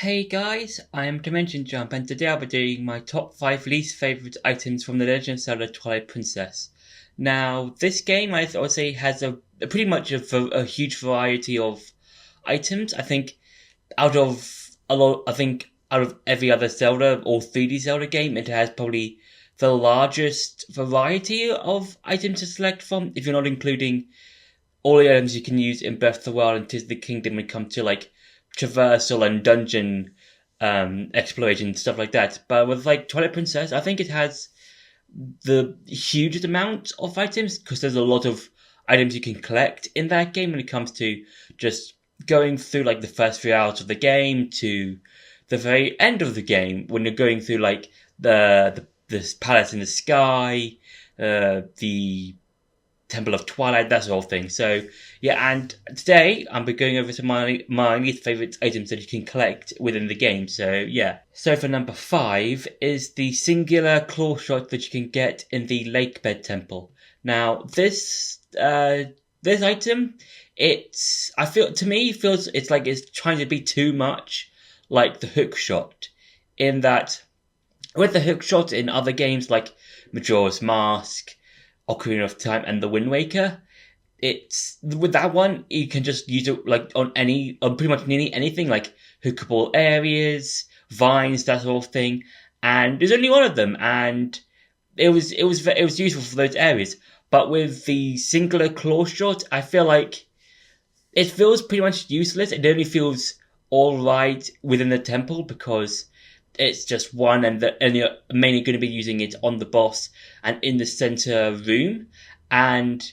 Hey guys, I am Dimension Jump and today I'll be doing my top 5 least favourite items from The Legend of Zelda Twilight Princess. Now, this game I would say has pretty much a huge variety of items. I think out of every other Zelda or 3D Zelda game, it has probably the largest variety of items to select from, if you're not including all the items you can use in Breath of the Wild and Tears of the Kingdom when it comes to like traversal and dungeon exploration, stuff like that. But with like Twilight Princess, I think it has the hugest amount of items because there's a lot of items you can collect in that game when it comes to just going through like the first 3 hours of the game to the very end of the game when you're going through like this palace in the sky, the Temple of Twilight, that sort of thing. So yeah, and today I'm going over to my least favourite items that you can collect within the game. So yeah. So for number 5 is the singular claw shot that you can get in the Lakebed Temple. Now this item, it's like it's trying to be too much like the hook shot, in that with the hook shot in other games like Majora's Mask, Ocarina of Time, and The Wind Waker, it's with that one you can just use it like on pretty much nearly anything, like hookable areas, vines, that sort of thing. And there's only one of them, and it was useful for those areas. But with the singular claw shot, I feel like it feels pretty much useless. It only feels all right within the temple because it's just one, and you're mainly going to be using it on the boss and in the center room. And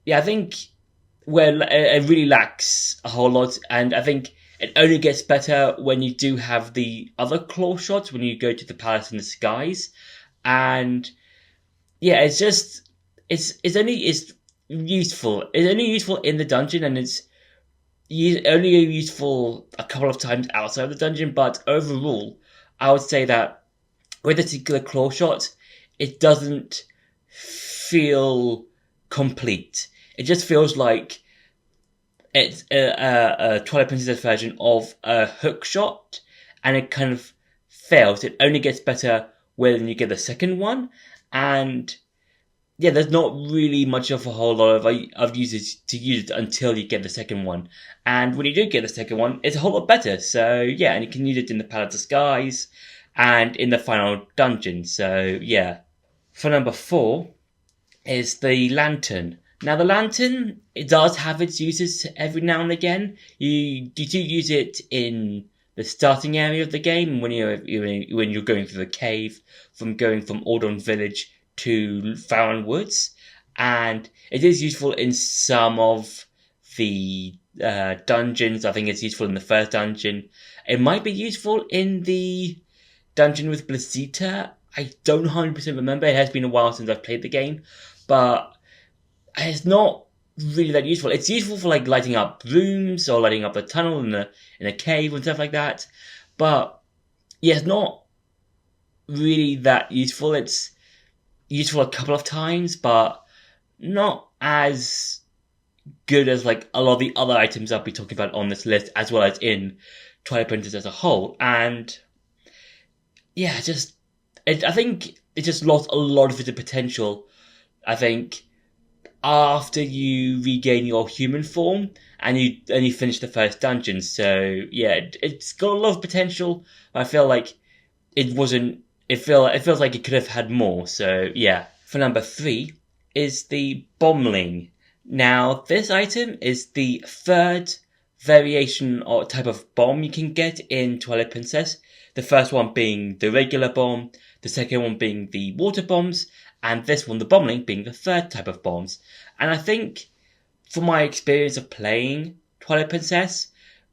yeah, I think it really lacks a whole lot, and I think it only gets better when you do have the other claw shots when you go to the palace in the skies. And yeah, it's only useful. It's only useful in the dungeon, and it's only useful a couple of times outside the dungeon. But overall, I would say that with a particular claw shot, it doesn't feel complete. It just feels like it's a Twilight Princess version of a hook shot, and it kind of fails. It only gets better when you get the second one, and yeah, there's not really much of a whole lot of uses to use it until you get the second one. And when you do get the second one, it's a whole lot better. So yeah, and you can use it in the Palace of Skies and in the final dungeon. So yeah. For number 4 is the lantern. Now the lantern, it does have its uses every now and again. You do use it in the starting area of the game when you're going through the cave, going from Ordon Village to Farron Woods, and it is useful in some of the dungeons. I think it's useful in the first dungeon. It might be useful in the dungeon with Blazita. I don't 100% remember. It has been a while since I've played the game, but it's not really that useful. It's useful for like lighting up rooms or lighting up a tunnel in a cave and stuff like that. But yeah, it's not really that useful. It's useful a couple of times, but not as good as like a lot of the other items I'll be talking about on this list, as well as in Twilight Princess as a whole. And yeah, I think it just lost a lot of its potential. I think after you regain your human form and you finish the first dungeon. So yeah, it's got a lot of potential. I feel like it wasn't. It feels like it could have had more. So yeah. For number 3 is the Bombling. Now this item is the third variation or type of bomb you can get in Twilight Princess. The first one being the regular bomb, the second one being the water bombs, and this one, the Bombling, being the third type of bombs. And I think, from my experience of playing Twilight Princess,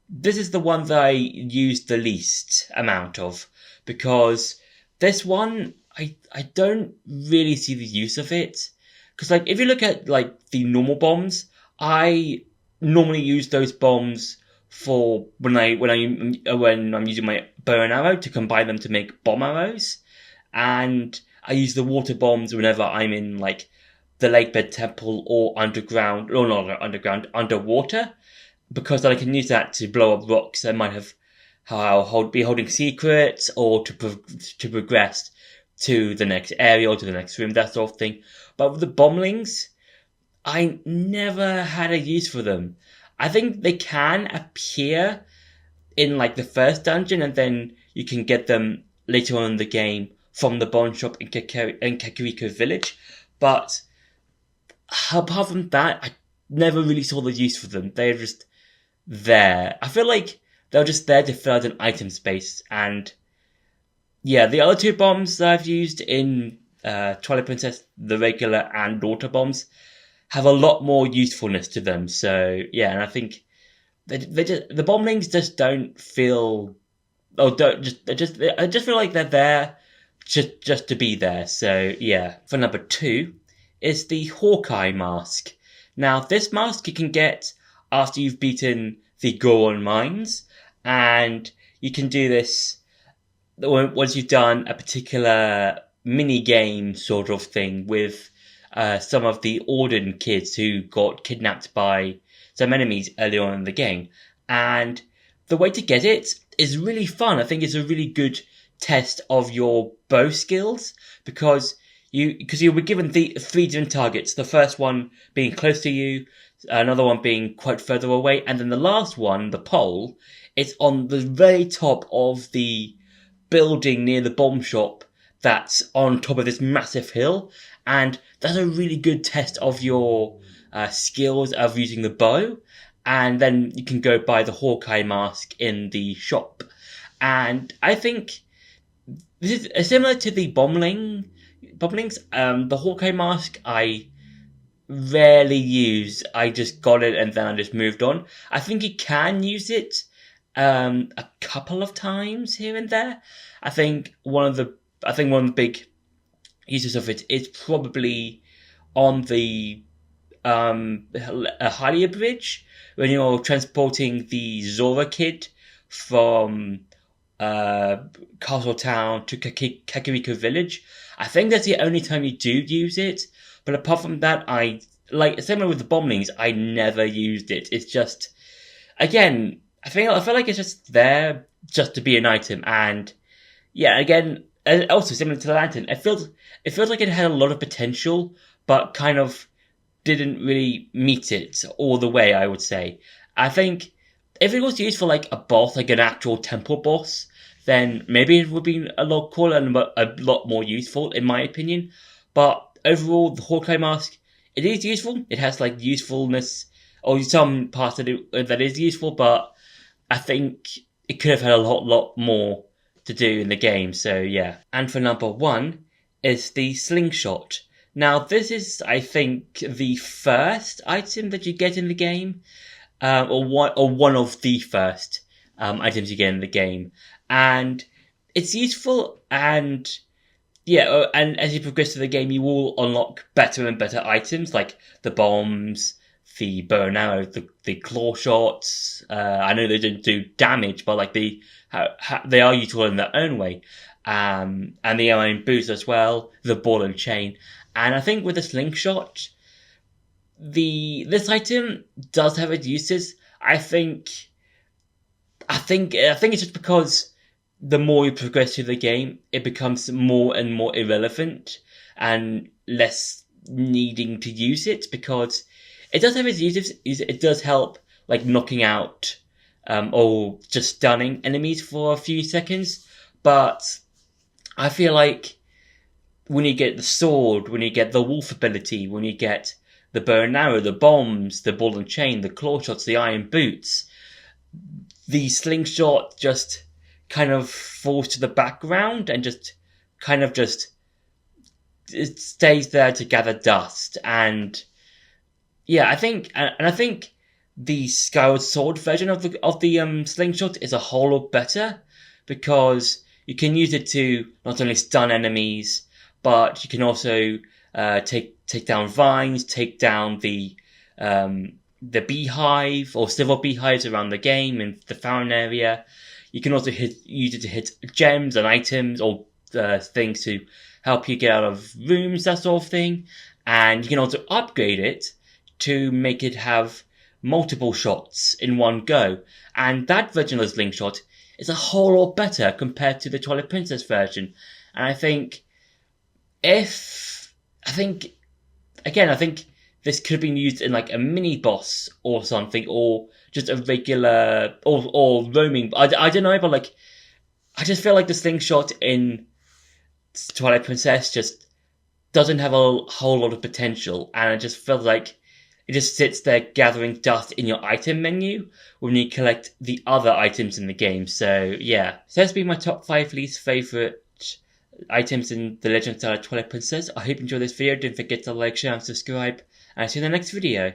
this is the one that I used the least amount of, because this one, I don't really see the use of it. Because like, if you look at like the normal bombs, I normally use those bombs for when I'm using my bow and arrow to combine them to make bomb arrows. And I use the water bombs whenever I'm in like the Lakebed Temple or underwater, because then I can use that to blow up rocks that might have how I'll be holding secrets or to progress to the next area or to the next room, that sort of thing. But with the bomblings, I never had a use for them. I think they can appear in like the first dungeon, and then you can get them later on in the game from the bond shop in Kakariko Village. But apart from that, I never really saw the use for them. They're just there. I feel like they're just there to fill out an item space. And yeah, the other two bombs that I've used in Twilight Princess, the regular and water bombs, have a lot more usefulness to them. So yeah, and I think they just, the bomblings just don't feel, I just feel like they're there just to be there. So yeah. For number 2 is the Hawkeye Mask. Now this mask you can get after you've beaten the Goron mines, and you can do this once you've done a particular mini game sort of thing with some of the Orden kids who got kidnapped by some enemies earlier on in the game. And the way to get it is really fun. I think it's a really good test of your bow skills because you were given the 3 different targets. The first one being close to you, another one being quite further away, and then the last one, the pole, it's on the very top of the building near the bomb shop that's on top of this massive hill. And that's a really good test of your skills of using the bow. And then you can go buy the Hawkeye Mask in the shop. And I think this is similar to the bomblings. The Hawkeye Mask I rarely use. I just got it and then I just moved on. I think you can use it a couple of times here and there. I think one of the big uses of it is probably on the Hylia Bridge when you're transporting the Zora kid from Castle Town to Kakariko Village. I think that's the only time you do use it. But apart from that, similar with the bomblings, I never used it. It's just, again, I feel like it's just there just to be an item. And yeah, again, also similar to the lantern, it feels like it had a lot of potential, but kind of didn't really meet it all the way, I would say. I think if it was used for like a boss, like an actual temple boss, then maybe it would be a lot cooler and a lot more useful, in my opinion. But overall, the Hawkeye Mask, it is useful. It has like usefulness, or some parts that is useful, but I think it could have had a lot more to do in the game. So yeah. And for number 1 is the Slingshot. Now this is, I think, the first item that you get in the game, or one of the first items you get in the game, and it's useful. And yeah, and as you progress through the game, you will unlock better and better items like the bombs, the bow and arrow, the claw shots. I know they didn't do damage, but like they are useful in their own way. And the iron boots as well, the ball and chain. And I think with the Slingshot, this item does have its uses. I think it's just because the more you progress through the game, it becomes more and more irrelevant and less needing to use it, because it does have its uses. It does help like knocking out or just stunning enemies for a few seconds. But I feel like when you get the sword, when you get the wolf ability, when you get the bow and arrow, the bombs, the ball and chain, the claw shots, the iron boots, the Slingshot just kind of falls to the background and just it stays there to gather dust. And yeah, I think the Skyward Sword version of the Slingshot is a whole lot better, because you can use it to not only stun enemies, but you can also take down vines, take down the beehive or several beehives around the game in the fountain area. You can also use it to hit gems and items or things to help you get out of rooms, that sort of thing. And you can also upgrade it to make it have multiple shots in one go. And that version of the Slingshot is a whole lot better compared to the Twilight Princess version. And I think I think this could have been used in like a mini boss or something, or just a regular or roaming. I don't know, but like I just feel like the slingshot in Twilight Princess just doesn't have a whole lot of potential, and it just feels like it just sits there gathering dust in your item menu when you collect the other items in the game. So yeah, so that's been my top 5 least favorite items in The Legend of Zelda Twilight Princess. I hope you enjoyed this video. Don't forget to like, share, and subscribe, and I'll see you in the next video.